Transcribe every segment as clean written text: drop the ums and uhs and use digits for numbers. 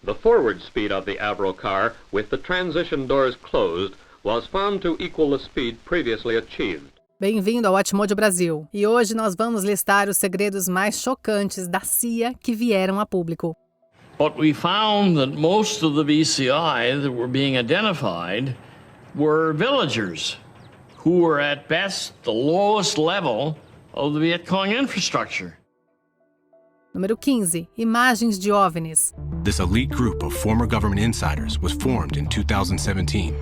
The forward speed of the Avro car, with the transition doors closed, was found to equal the speed previously achieved. Bem-vindo ao Atmode Brasil. E hoje nós vamos listar os segredos mais chocantes da CIA que vieram a público. What we found that most of the VCI that were being identified were villagers who were at best the lowest level of the Viet Cong infrastructure. Número 15. Imagens de OVNIs. This elite group of former government insiders was formed in 2017,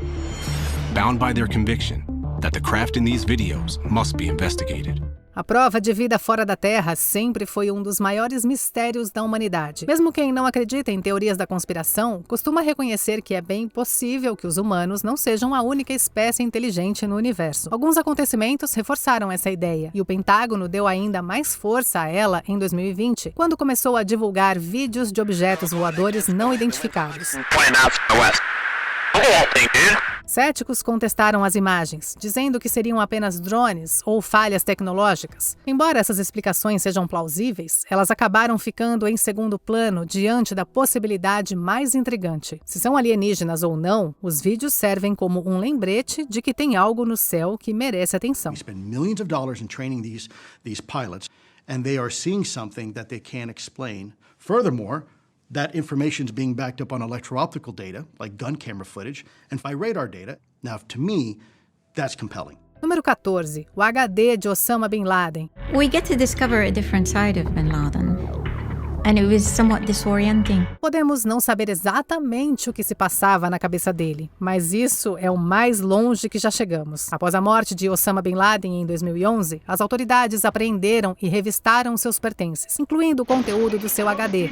bound by their conviction that the craft in these videos must be investigated. A prova de vida fora da Terra sempre foi um dos maiores mistérios da humanidade. Mesmo quem não acredita em teorias da conspiração, costuma reconhecer que é bem possível que os humanos não sejam a única espécie inteligente no universo. Alguns acontecimentos reforçaram essa ideia, e o Pentágono deu ainda mais força a ela em 2020, quando começou a divulgar vídeos de objetos voadores não identificados. Céticos contestaram as imagens, dizendo que seriam apenas drones ou falhas tecnológicas. Embora essas explicações sejam plausíveis, elas acabaram ficando em segundo plano diante da possibilidade mais intrigante. Se são alienígenas ou não, os vídeos servem como um lembrete de que tem algo no céu que merece atenção. We spend millions of dollars in training these pilots, and they are seeing something that they can't explain. Furthermore, that information is being backed up on electro-optical data, like gun camera footage, and by radar data. Now, to me, that's compelling. Número 14. O HD de Osama Bin Laden. We get to discover a different side of Bin Laden, and it was somewhat disorienting. Podemos não saber exatamente o que se passava na cabeça dele, mas isso é o mais longe que já chegamos. Após a morte de Osama Bin Laden em 2011, as autoridades apreenderam e revistaram seus pertences, incluindo o conteúdo do seu HD.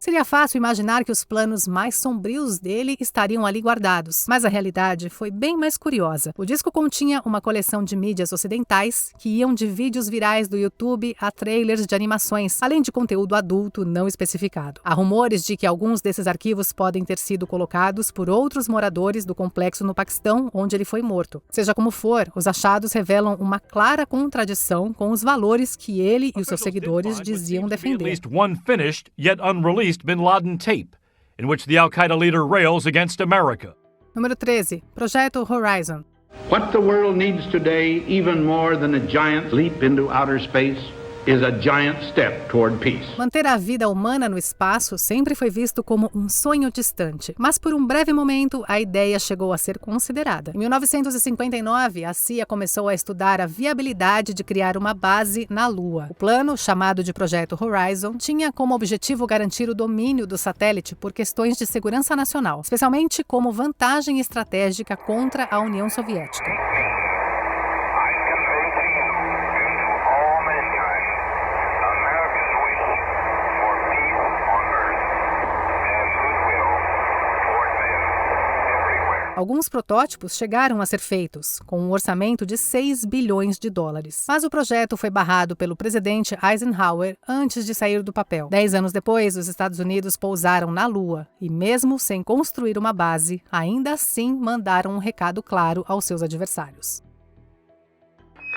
Seria fácil imaginar que os planos mais sombrios dele estariam ali guardados, mas a realidade foi bem mais curiosa. O disco continha uma coleção de mídias ocidentais que iam de vídeos virais do YouTube a trailers de animações, além de conteúdo adulto não especificado. Há rumores de que alguns desses arquivos podem ter sido colocados por outros moradores do complexo no Paquistão, onde ele foi morto. Seja como for, os achados revelam uma clara contradição com os valores que ele e os seus seguidores diziam defender. At least one finished yet unreleased Bin Laden tape, in which the Al-Qaeda leader rails against America. Número 13. Projeto Horizon. What the world needs today, even more than a giant leap into outer space, is a giant step toward peace. Manter a vida humana no espaço sempre foi visto como um sonho distante, mas por um breve momento a ideia chegou a ser considerada. Em 1959, a CIA começou a estudar a viabilidade de criar uma base na Lua. O plano, chamado de Projeto Horizon, tinha como objetivo garantir o domínio do satélite por questões de segurança nacional, especialmente como vantagem estratégica contra a União Soviética. Alguns protótipos chegaram a ser feitos, com um orçamento de 6 bilhões de dólares. Mas o projeto foi barrado pelo presidente Eisenhower antes de sair do papel. 10 anos depois, os Estados Unidos pousaram na Lua e, mesmo sem construir uma base, ainda assim mandaram um recado claro aos seus adversários.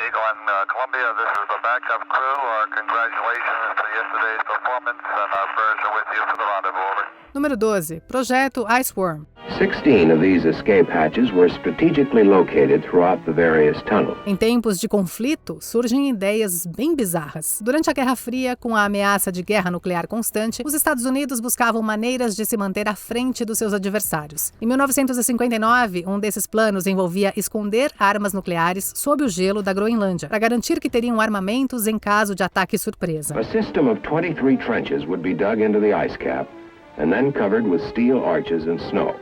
Eagle and Columbia, this is the backup crew. Our congratulations to yesterday's performance, and our prayers are with you for the rendezvous. Over. Número 12. Projeto Iceworm. 16 of these escape hatches were strategically located throughout the various tunnels. Em tempos de conflito, surgem ideias bem bizarras. Durante a Guerra Fria, com a ameaça de guerra nuclear constante, os Estados Unidos buscavam maneiras de se manter à frente dos seus adversários. Em 1959, um desses planos envolvia esconder armas nucleares sob o gelo da Groenlândia, para garantir que teriam armamentos em caso de ataque surpresa. A system of 23 trenches would be dug into the ice cap and then covered with steel arches and snow.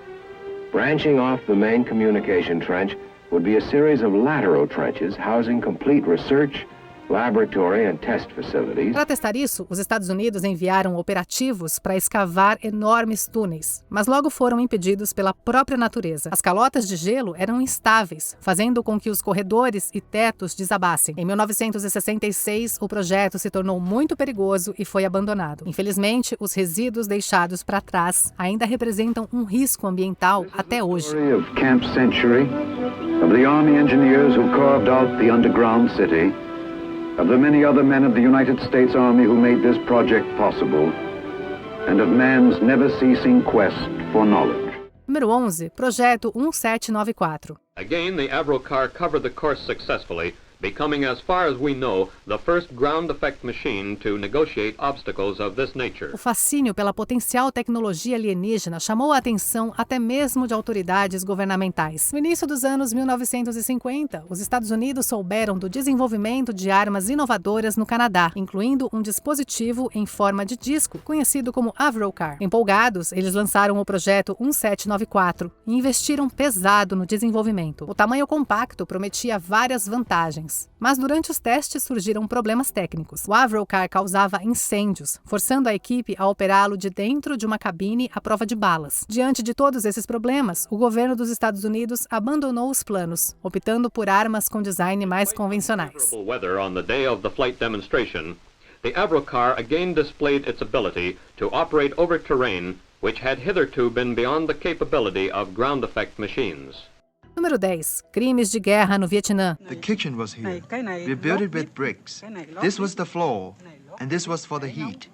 Branching off the main communication trench would be a series of lateral trenches housing complete research, laboratory and test facilities. Para testar isso, os Estados Unidos enviaram operativos para escavar enormes túneis, mas logo foram impedidos pela própria natureza. As calotas de gelo eram instáveis, fazendo com que os corredores e tetos desabassem. Em 1966, o projeto se tornou muito perigoso e foi abandonado. Infelizmente, os resíduos deixados para trás ainda representam um risco ambiental até hoje. Of Camp Century, of the Army engineers who carved out the underground city, of the many other men of the United States Army who made this project possible, and of man's never-ceasing quest for knowledge. Número 11, Projeto 1794. Again, the Avro car covered the course successfully, becoming, as far as we know, the first ground effect machine to negotiate obstacles of this nature. O fascínio pela potencial tecnologia alienígena chamou a atenção até mesmo de autoridades governamentais. No início dos anos 1950, os Estados Unidos souberam do desenvolvimento de armas inovadoras no Canadá, incluindo um dispositivo em forma de disco, conhecido como Avro Car. Empolgados, eles lançaram o projeto 1794 e investiram pesado no desenvolvimento. O tamanho compacto prometia várias vantagens. Mas durante os testes surgiram problemas técnicos. O Avro Car causava incêndios, forçando a equipe a operá-lo de dentro de uma cabine à prova de balas. Diante de todos esses problemas, o governo dos Estados Unidos abandonou os planos, optando por armas com design mais convencionais. On the day of the flight demonstration, the Avro car again displayed its ability to operate over terrain which had hitherto been beyond the capability of ground effect machines. Número 10. Crimes de guerra no Vietnã. The kitchen was here. We built it with bricks. This was the floor, and this was for the heat.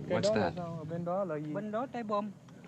What's that?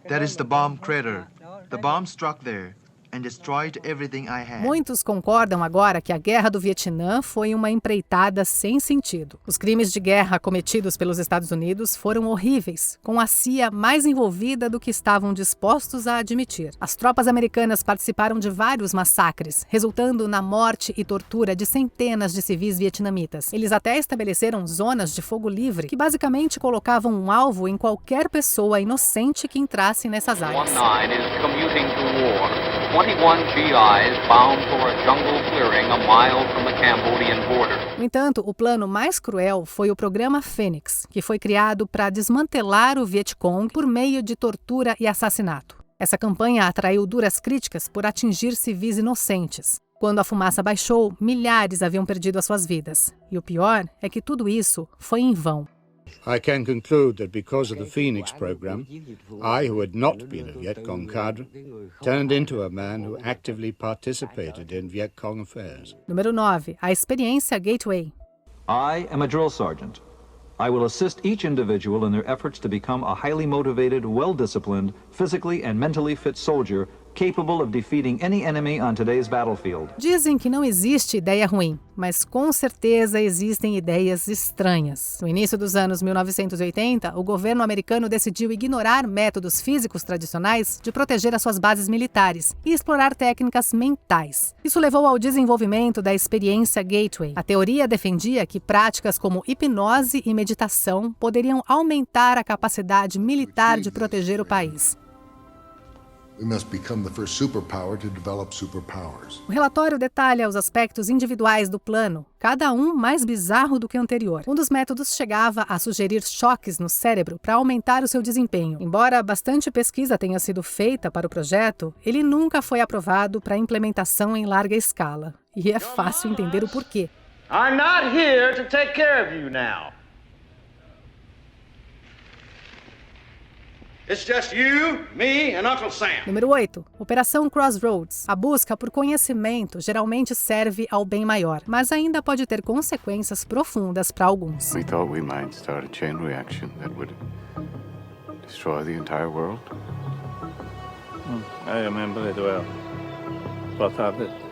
That is the bomb crater. The bomb struck there and destroyed everything I had. Muitos concordam agora que a Guerra do Vietnã foi uma empreitada sem sentido. Os crimes de guerra cometidos pelos Estados Unidos foram horríveis, com a CIA mais envolvida do que estavam dispostos a admitir. As tropas americanas participaram de vários massacres, resultando na morte e tortura de centenas de civis vietnamitas. Eles até estabeleceram zonas de fogo livre, que basicamente colocavam um alvo em qualquer pessoa inocente que entrasse nessas áreas. 21 GIs bound for a jungle clearing a mile from the Cambodian border. No entanto, o plano mais cruel foi o programa Fênix, que foi criado para desmantelar o Vietcong por meio de tortura e assassinato. Essa campanha atraiu duras críticas por atingir civis inocentes. Quando a fumaça baixou, milhares haviam perdido as suas vidas. E o pior é que tudo isso foi em vão. I can conclude that because of the Phoenix program, I, who had not been a Viet Cong cadre, turned into a man who actively participated in Viet Cong affairs. Número 9. A experiência Gateway. I am a drill sergeant. I will assist each individual in their efforts to become a highly motivated, well-disciplined, physically and mentally fit soldier capable of defeating any enemy on today's battlefield. Dizem que não existe ideia ruim, mas com certeza existem ideias estranhas. No início dos anos 1980, o governo americano decidiu ignorar métodos físicos tradicionais de proteger as suas bases militares e explorar técnicas mentais. Isso levou ao desenvolvimento da experiência Gateway. A teoria defendia que práticas como hipnose e meditação poderiam aumentar a capacidade militar de proteger o país. We must become the first superpower to develop superpowers. O relatório detalha os aspectos individuais do plano, cada um mais bizarro do que o anterior. Um dos métodos chegava a sugerir choques no cérebro para aumentar o seu desempenho. Embora bastante pesquisa tenha sido feita para o projeto, ele nunca foi aprovado para implementação em larga escala. E é fácil entender o porquê. I'm not here to take care of you now. It's just you, me and Uncle Sam. Número 8. Operação Crossroads. A busca por conhecimento geralmente serve ao bem maior, mas ainda pode ter consequências profundas para alguns. We thought we might start a chain reaction that would destroy the entire world. I remember it well. What of it?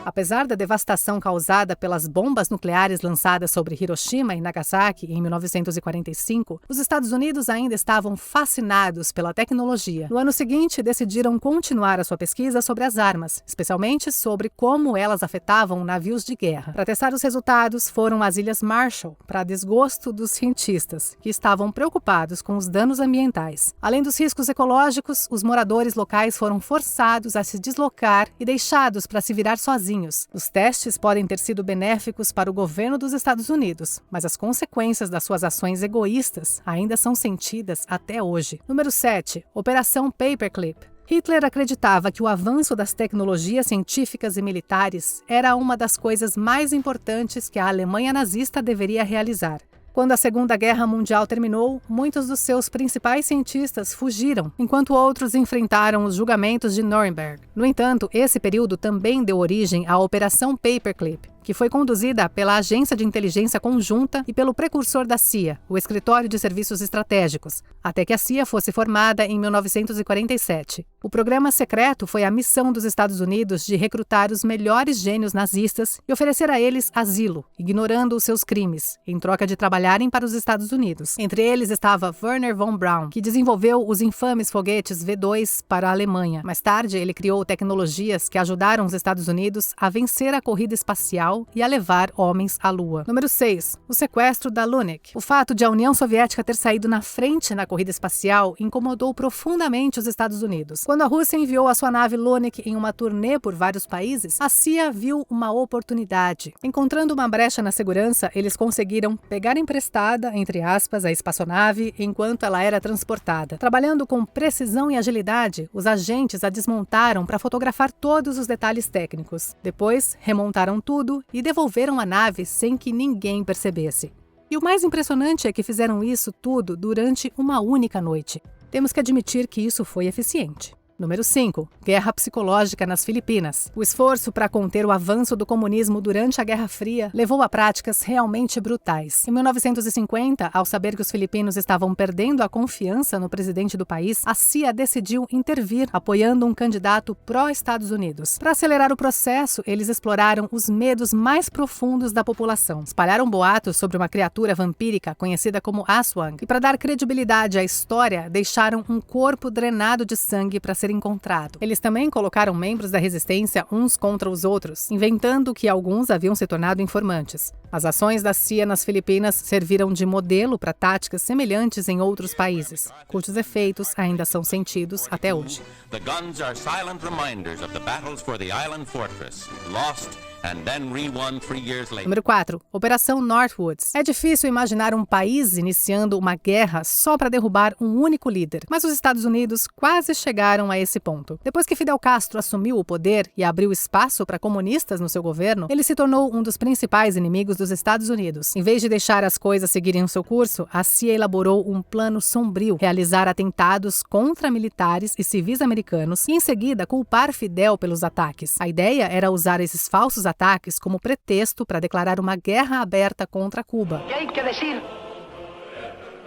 Apesar da devastação causada pelas bombas nucleares lançadas sobre Hiroshima e Nagasaki em 1945, os Estados Unidos ainda estavam fascinados pela tecnologia. No ano seguinte, decidiram continuar a sua pesquisa sobre as armas, especialmente sobre como elas afetavam navios de guerra. Para testar os resultados, foram às Ilhas Marshall, para desgosto dos cientistas, que estavam preocupados com os danos ambientais. Além dos riscos ecológicos, os moradores locais foram forçados a se deslocar e deixados para se virar sozinhos. Os testes podem ter sido benéficos para o governo dos Estados Unidos, mas as consequências das suas ações egoístas ainda são sentidas até hoje. Número 7. Operação Paperclip. Hitler acreditava que o avanço das tecnologias científicas e militares era uma das coisas mais importantes que a Alemanha nazista deveria realizar. Quando a Segunda Guerra Mundial terminou, muitos dos seus principais cientistas fugiram, enquanto outros enfrentaram os julgamentos de Nuremberg. No entanto, esse período também deu origem à Operação Paperclip, que foi conduzida pela Agência de Inteligência Conjunta e pelo precursor da CIA, o Escritório de Serviços Estratégicos, até que a CIA fosse formada em 1947. O programa secreto foi a missão dos Estados Unidos de recrutar os melhores gênios nazistas e oferecer a eles asilo, ignorando os seus crimes, em troca de trabalharem para os Estados Unidos. Entre eles estava Wernher von Braun, que desenvolveu os infames foguetes V-2 para a Alemanha. Mais tarde, ele criou tecnologias que ajudaram os Estados Unidos a vencer a corrida espacial e a levar homens à Lua. Número 6. O sequestro da Lunik. O fato de a União Soviética ter saído na frente na corrida espacial incomodou profundamente os Estados Unidos. Quando a Rússia enviou a sua nave Lunik em uma turnê por vários países, a CIA viu uma oportunidade. Encontrando uma brecha na segurança, eles conseguiram pegar emprestada, entre aspas, a espaçonave enquanto ela era transportada. Trabalhando com precisão e agilidade, os agentes a desmontaram para fotografar todos os detalhes técnicos. Depois, remontaram tudo e devolveram a nave sem que ninguém percebesse. E o mais impressionante é que fizeram isso tudo durante uma única noite. Temos que admitir que isso foi eficiente. Número 5. Guerra psicológica nas Filipinas. O esforço para conter o avanço do comunismo durante a Guerra Fria levou a práticas realmente brutais. Em 1950, ao saber que os filipinos estavam perdendo a confiança no presidente do país, a CIA decidiu intervir, apoiando um candidato pró-Estados Unidos. Para acelerar o processo, eles exploraram os medos mais profundos da população. Espalharam boatos sobre uma criatura vampírica conhecida como Aswang. E para dar credibilidade à história, deixaram um corpo drenado de sangue para ser encontrado. Eles também colocaram membros da resistência uns contra os outros, inventando que alguns haviam se tornado informantes. As ações da CIA nas Filipinas serviram de modelo para táticas semelhantes em outros países, cujos efeitos ainda são sentidos até hoje. The guns are silent reminders of the battles for the island fortress, lost and then re-won 3 years later. Número 4. Operação Northwoods. É difícil imaginar um país iniciando uma guerra só para derrubar um único líder, mas os Estados Unidos quase chegaram a esse ponto. Depois que Fidel Castro assumiu o poder e abriu espaço para comunistas no seu governo, ele se tornou um dos principais inimigos dos Estados Unidos. Em vez de deixar as coisas seguirem o seu curso, a CIA elaborou um plano sombrio: realizar atentados contra militares e civis americanos e, em seguida, culpar Fidel pelos ataques. A ideia era usar esses falsos ataques como pretexto para declarar uma guerra aberta contra Cuba. E hay que decir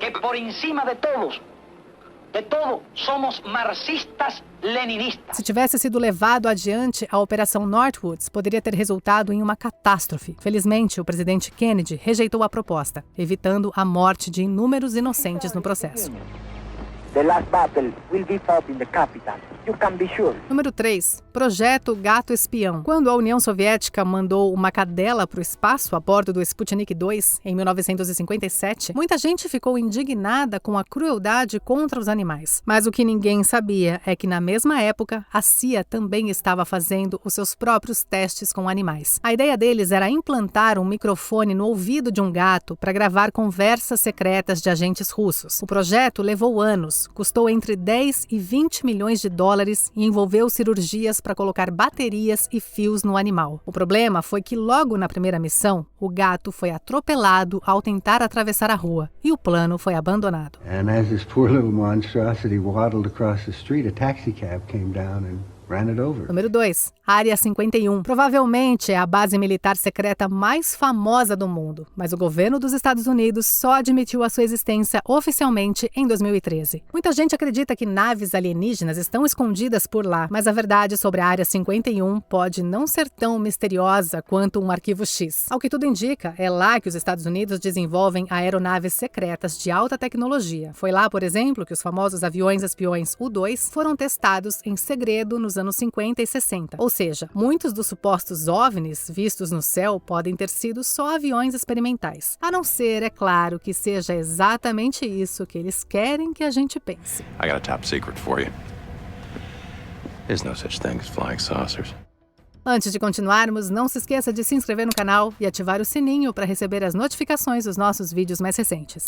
que por encima de todo, somos marxistas-leninistas. Se tivesse sido levado adiante, a Operação Northwoods poderia ter resultado em uma catástrofe. Felizmente, o presidente Kennedy rejeitou a proposta, evitando a morte de inúmeros inocentes no processo. The last battle will be fought in the capital. You can be sure. Número 3. Projeto Gato Espião. Quando a União Soviética mandou uma cadela para o espaço a bordo do Sputnik 2 em 1957, muita gente ficou indignada com a crueldade contra os animais. Mas o que ninguém sabia é que, na mesma época, a CIA também estava fazendo os seus próprios testes com animais. A ideia deles era implantar um microfone no ouvido de um gato para gravar conversas secretas de agentes russos. O projeto levou anos, custou entre 10 e 20 milhões de dólares e envolveu cirurgias para colocar baterias e fios no animal. O problema foi que logo na primeira missão, o gato foi atropelado ao tentar atravessar a rua e o plano foi abandonado. And as this poor little monstrosity waddled across the street, a taxicab came down and ran it over. Número 2. Área 51. Provavelmente é a base militar secreta mais famosa do mundo, mas o governo dos Estados Unidos só admitiu a sua existência oficialmente em 2013. Muita gente acredita que naves alienígenas estão escondidas por lá, mas a verdade sobre a Área 51 pode não ser tão misteriosa quanto um arquivo X. Ao que tudo indica, é lá que os Estados Unidos desenvolvem aeronaves secretas de alta tecnologia. Foi lá, por exemplo, que os famosos aviões espiões U-2 foram testados em segredo nos anos 50 e 60. Ou seja, muitos dos supostos OVNIs vistos no céu podem ter sido só aviões experimentais. A não ser, é claro, que seja exatamente isso que eles querem que a gente pense. I got a top secret for you. There's no such thing as flying saucers. Antes de continuarmos, não se esqueça de se inscrever no canal e ativar o sininho para receber as notificações dos nossos vídeos mais recentes.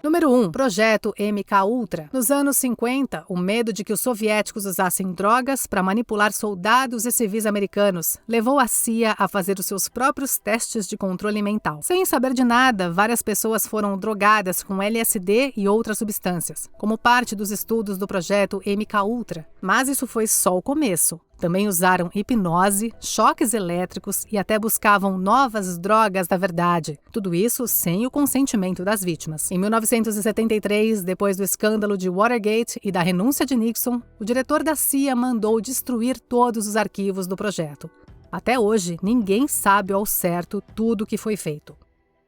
Número Número 1. Projeto MKUltra. Nos anos 50, o medo de que os soviéticos usassem drogas para manipular soldados e civis americanos levou a CIA a fazer os seus próprios testes de controle mental. Sem saber de nada, várias pessoas foram drogadas com LSD e outras substâncias, como parte dos estudos do projeto MKUltra. Mas isso foi só o começo. Também usaram hipnose, choques elétricos e até buscavam novas drogas da verdade. Tudo isso sem o consentimento das vítimas. Em 1973, depois do escândalo de Watergate e da renúncia de Nixon, o diretor da CIA mandou destruir todos os arquivos do projeto. Até hoje, ninguém sabe ao certo tudo o que foi feito.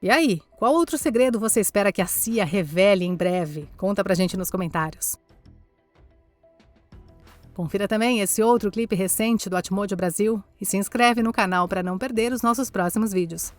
E aí, qual outro segredo você espera que a CIA revele em breve? Conta pra gente nos comentários. Confira também esse outro clipe recente do Atmojo Brasil e se inscreve no canal para não perder os nossos próximos vídeos.